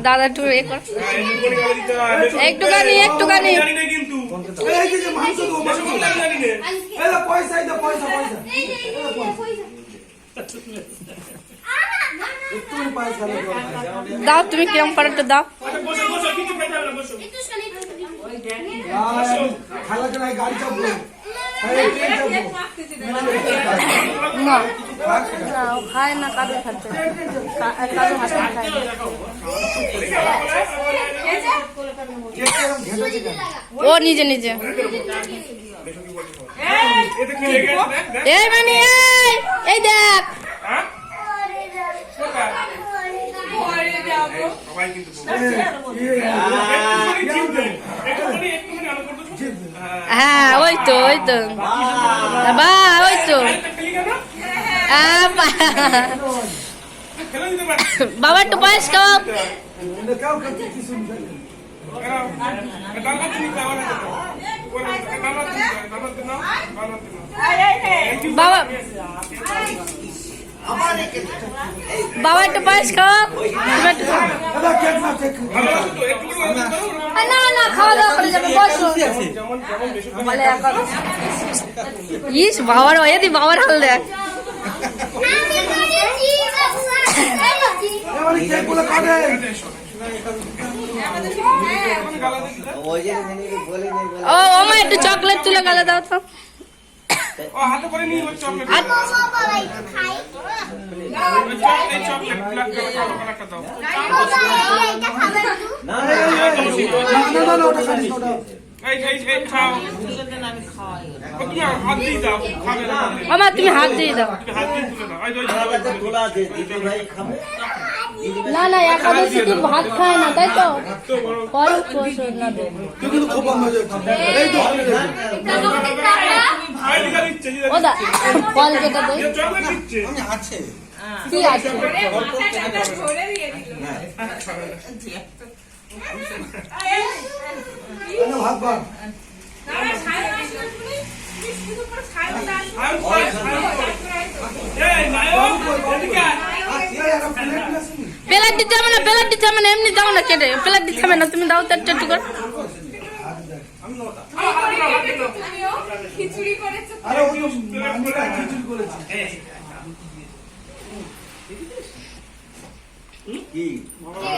দাদা একটু একটুখানি দাও, তুমি কিরম পারো একটু দাও। খায় না, কাদের খাচ্ছে, কাদের হাতে খায় না। ও নিজে নিজে এই মানে এই দেখ হ্যাঁ, ওই তো বাবা, ওই তো বাবা একটু পায়েস খাও। বাবা বাবা একটু পায়েস খাও। না না, খাওয়া দাওয়া করে যাবে, বসো। ইস বাবার ওই বাবার হাল দেখ। ও মা একটু চকলেট তুলে গালে দাও তো। মামা তুমি হাত দিয়ে দাও। না না, একাদশী তো ভাত খায় না, তাই তো? ফল কেটে দেয় কি আছে? প্লেট দিতে হবে না, প্লেট দিতে হবে না, এমনি দাও না কেটে, প্লেট দিতে হবে না, তুমি দাও তো একটু করে। কি